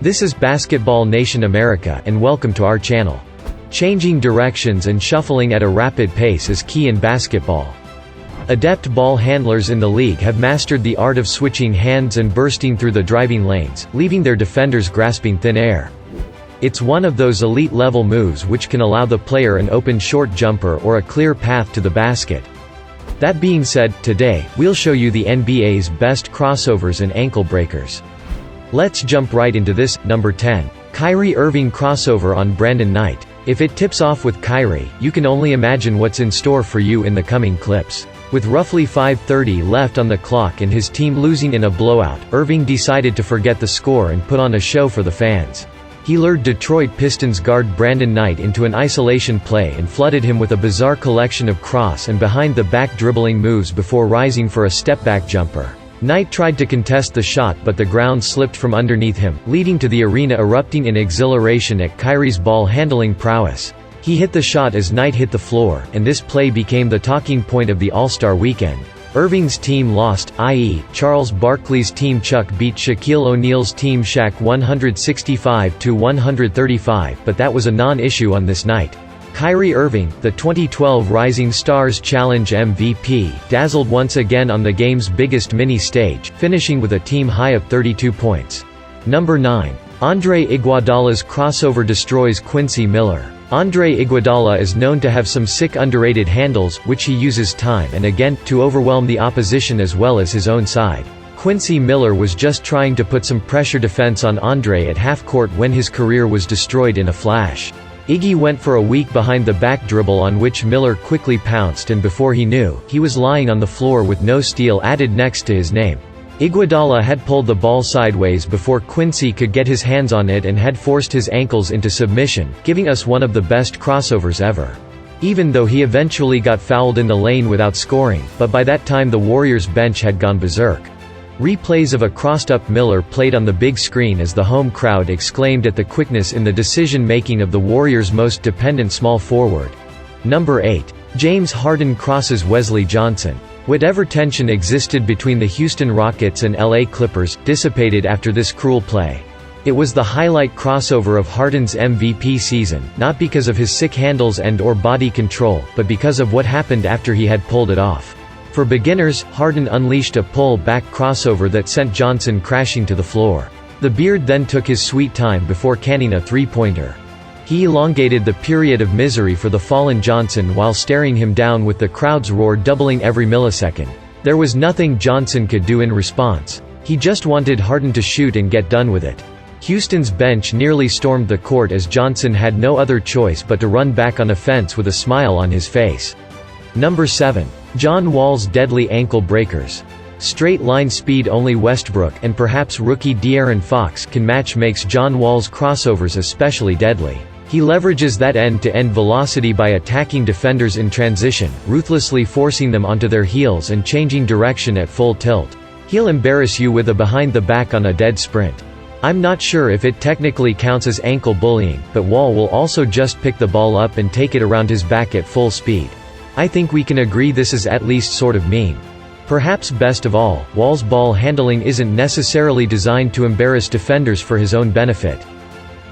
This is Basketball Nation America and welcome to our channel. Changing directions and shuffling at a rapid pace is key in basketball. Adept ball handlers in the league have mastered the art of switching hands and bursting through the driving lanes, leaving their defenders grasping thin air. It's one of those elite-level moves which can allow the player an open short jumper or a clear path to the basket. That being said, today, we'll show you the NBA's best crossovers and ankle breakers. Let's jump right into this. Number 10. Kyrie Irving crossover on Brandon Knight. If it tips off with Kyrie, you can only imagine what's in store for you in the coming clips. With roughly 5:30 left on the clock and his team losing in a blowout, Irving decided to forget the score and put on a show for the fans. He lured Detroit Pistons guard Brandon Knight into an isolation play and flooded him with a bizarre collection of cross and behind-the-back dribbling moves before rising for a step-back jumper. Knight tried to contest the shot but the ground slipped from underneath him, leading to the arena erupting in exhilaration at Kyrie's ball-handling prowess. He hit the shot as Knight hit the floor, and this play became the talking point of the All-Star weekend. Irving's team lost, i.e., Charles Barkley's team Chuck beat Shaquille O'Neal's team Shaq 165-135, but that was a non-issue on this night. Kyrie Irving, the 2012 Rising Stars Challenge MVP, dazzled once again on the game's biggest mini-stage, finishing with a team-high of 32 points. Number 9. Andre Iguodala's crossover destroys Quincy Miller. Andre Iguodala is known to have some sick underrated handles, which he uses time and again, to overwhelm the opposition as well as his own side. Quincy Miller was just trying to put some pressure defense on Andre at half-court when his career was destroyed in a flash. Iggy went for a weak behind-the-back dribble on which Miller quickly pounced, and before he knew, he was lying on the floor with no steal added next to his name. Iguodala had pulled the ball sideways before Quincy could get his hands on it and had forced his ankles into submission, giving us one of the best crossovers ever. Even though he eventually got fouled in the lane without scoring, but by that time the Warriors bench had gone berserk. Replays of a crossed-up Miller played on the big screen as the home crowd exclaimed at the quickness in the decision-making of the Warriors' most dependent small forward. Number 8. James Harden crosses Wesley Johnson. Whatever tension existed between the Houston Rockets and LA Clippers dissipated after this cruel play. It was the highlight crossover of Harden's MVP season, not because of his sick handles and/or body control, but because of what happened after he had pulled it off. For beginners, Harden unleashed a pull-back crossover that sent Johnson crashing to the floor. The Beard then took his sweet time before canning a three-pointer. He elongated the period of misery for the fallen Johnson while staring him down with the crowd's roar doubling every millisecond. There was nothing Johnson could do in response. He just wanted Harden to shoot and get done with it. Houston's bench nearly stormed the court as Johnson had no other choice but to run back on offense with a smile on his face. Number 7. John Wall's deadly ankle breakers. Straight-line speed only Westbrook and perhaps rookie De'Aaron Fox can match makes John Wall's crossovers especially deadly. He leverages that end-to-end velocity by attacking defenders in transition, ruthlessly forcing them onto their heels and changing direction at full tilt. He'll embarrass you with a behind-the-back on a dead sprint. I'm not sure if it technically counts as ankle bullying, but Wall will also just pick the ball up and take it around his back at full speed. I think we can agree this is at least sort of mean. Perhaps best of all, Wall's ball handling isn't necessarily designed to embarrass defenders for his own benefit.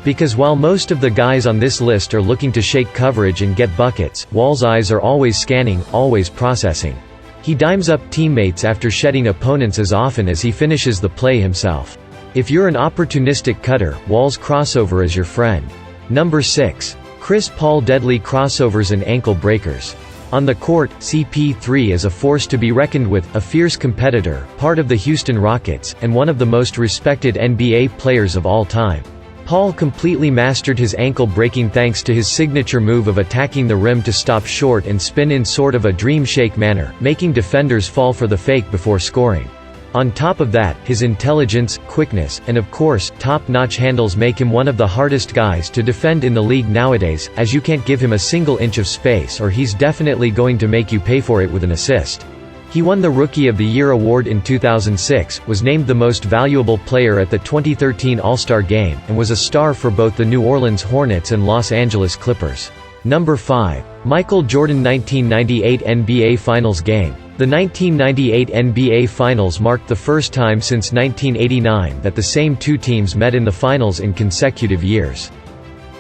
Because while most of the guys on this list are looking to shake coverage and get buckets, Wall's eyes are always scanning, always processing. He dimes up teammates after shedding opponents as often as he finishes the play himself. If you're an opportunistic cutter, Wall's crossover is your friend. Number 6. Chris Paul deadly crossovers and ankle breakers. On the court, CP3 is a force to be reckoned with, a fierce competitor, part of the Houston Rockets, and one of the most respected NBA players of all time. Paul completely mastered his ankle breaking thanks to his signature move of attacking the rim to stop short and spin in sort of a dream shake manner, making defenders fall for the fake before scoring. On top of that, his intelligence, quickness, and of course, top-notch handles make him one of the hardest guys to defend in the league nowadays, as you can't give him a single inch of space or he's definitely going to make you pay for it with an assist. He won the Rookie of the Year award in 2006, was named the most valuable player at the 2013 All-Star Game, and was a star for both the New Orleans Hornets and Los Angeles Clippers. Number 5. Michael Jordan 1998 NBA Finals Game. The 1998 NBA Finals marked the first time since 1989 that the same two teams met in the finals in consecutive years.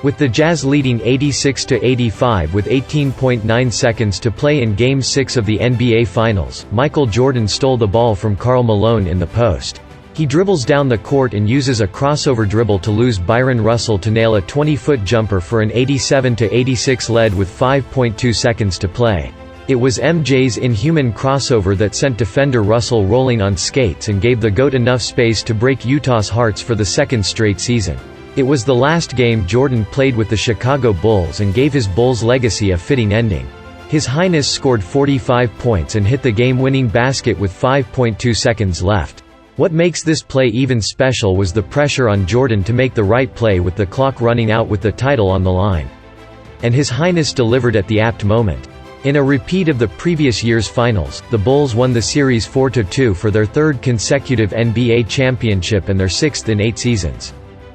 With the Jazz leading 86-85 with 18.9 seconds to play in Game 6 of the NBA Finals, Michael Jordan stole the ball from Karl Malone in the post. He dribbles down the court and uses a crossover dribble to lose Byron Russell to nail a 20-foot jumper for an 87-86 lead with 5.2 seconds to play. It was MJ's inhuman crossover that sent defender Russell rolling on skates and gave the GOAT enough space to break Utah's hearts for the second straight season. It was the last game Jordan played with the Chicago Bulls and gave his Bulls legacy a fitting ending. His Highness scored 45 points and hit the game-winning basket with 5.2 seconds left. What makes this play even special was the pressure on Jordan to make the right play with the clock running out with the title on the line. And His Highness delivered at the apt moment. In a repeat of the previous year's finals, the Bulls won the series 4-2 for their third consecutive NBA championship and their sixth in 8 seasons.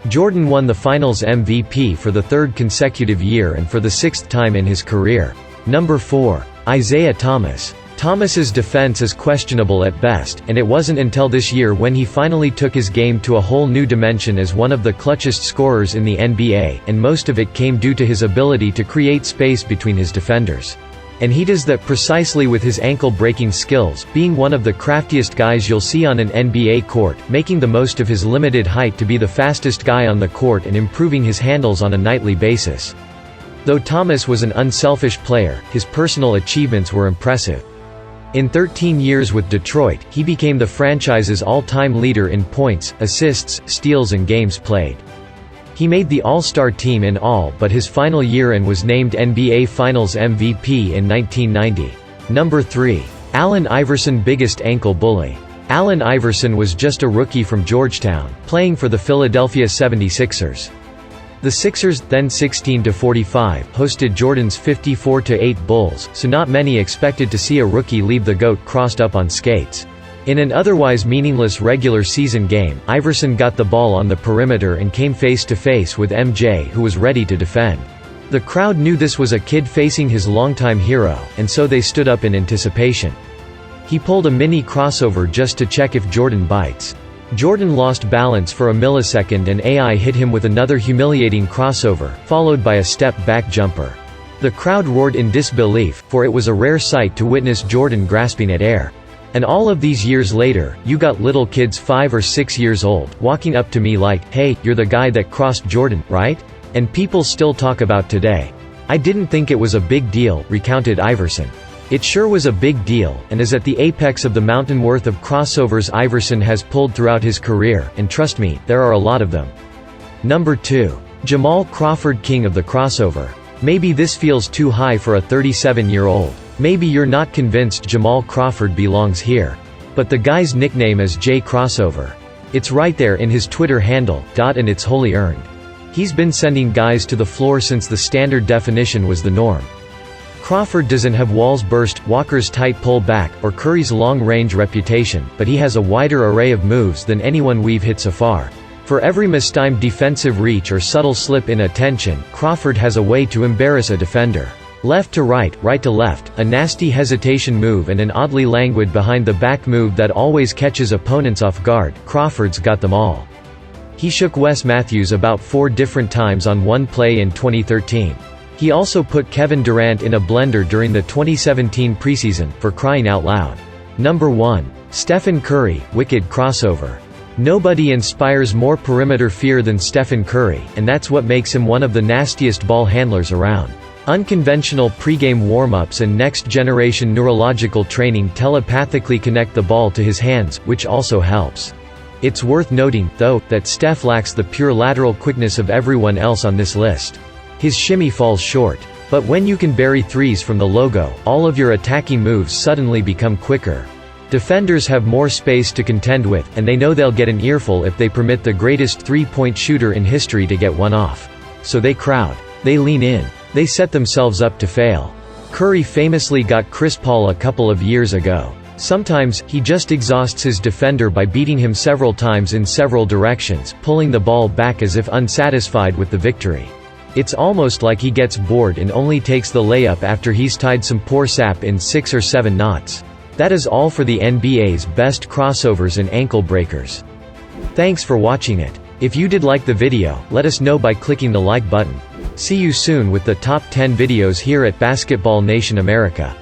Jordan won the Finals MVP for the third consecutive year and for the sixth time in his career. Number 4. Isaiah Thomas. Thomas's defense is questionable at best, and it wasn't until this year when he finally took his game to a whole new dimension as one of the clutchest scorers in the NBA, and most of it came due to his ability to create space between his defenders. And he does that precisely with his ankle-breaking skills, being one of the craftiest guys you'll see on an NBA court, making the most of his limited height to be the fastest guy on the court and improving his handles on a nightly basis. Though Thomas was an unselfish player, his personal achievements were impressive. In 13 years with Detroit, he became the franchise's all-time leader in points, assists, steals and games played. He made the All-Star team in all but his final year and was named NBA Finals MVP in 1990. Number 3. Allen Iverson. Biggest ankle bully. Allen Iverson was just a rookie from Georgetown, playing for the Philadelphia 76ers. The Sixers, then 16-45, hosted Jordan's 54-8 Bulls, so not many expected to see a rookie leave the GOAT crossed up on skates. In an otherwise meaningless regular season game, Iverson got the ball on the perimeter and came face-to-face with MJ, who was ready to defend. The crowd knew this was a kid facing his longtime hero, and so they stood up in anticipation. He pulled a mini crossover just to check if Jordan bites. Jordan lost balance for a millisecond and AI hit him with another humiliating crossover, followed by a step-back jumper. The crowd roared in disbelief, for it was a rare sight to witness Jordan grasping at air. And all of these years later, you got little kids 5 or 6 years old, walking up to me like, "Hey, you're the guy that crossed Jordan, right?" And people still talk about today. "I didn't think it was a big deal," recounted Iverson. "It sure was a big deal, and is at the apex of the mountain worth of crossovers Iverson has pulled throughout his career, and trust me, there are a lot of them." Number 2. Jamal Crawford. King of the crossover. Maybe this feels too high for a 37-year-old. Maybe you're not convinced Jamal Crawford belongs here. But the guy's nickname is J Crossover. It's right there in his Twitter handle, and it's wholly earned. He's been sending guys to the floor since the standard definition was the norm. Crawford doesn't have Wall's burst, Walker's tight pull back, or Curry's long-range reputation, but he has a wider array of moves than anyone we've hit so far. For every mistimed defensive reach or subtle slip in attention, Crawford has a way to embarrass a defender. Left to right, right to left, a nasty hesitation move and an oddly languid behind-the-back move that always catches opponents off guard, Crawford's got them all. He shook Wes Matthews about 4 different times on one play in 2013. He also put Kevin Durant in a blender during the 2017 preseason, for crying out loud. Number 1. Stephen Curry. Wicked crossover. Nobody inspires more perimeter fear than Stephen Curry, and that's what makes him one of the nastiest ball handlers around. Unconventional pregame warm-ups and next-generation neurological training telepathically connect the ball to his hands, which also helps. It's worth noting, though, that Steph lacks the pure lateral quickness of everyone else on this list. His shimmy falls short. But when you can bury threes from the logo, all of your attacking moves suddenly become quicker. Defenders have more space to contend with, and they know they'll get an earful if they permit the greatest three-point shooter in history to get one off. So they crowd. They lean in. They set themselves up to fail. Curry famously got Chris Paul a couple of years ago. Sometimes, he just exhausts his defender by beating him several times in several directions, pulling the ball back as if unsatisfied with the victory. It's almost like he gets bored and only takes the layup after he's tied some poor sap in 6 or 7 knots. That is all for the NBA's best crossovers and ankle breakers. Thanks for watching it. If you did like the video, let us know by clicking the like button. See you soon with the top 10 videos here at Basketball Nation America.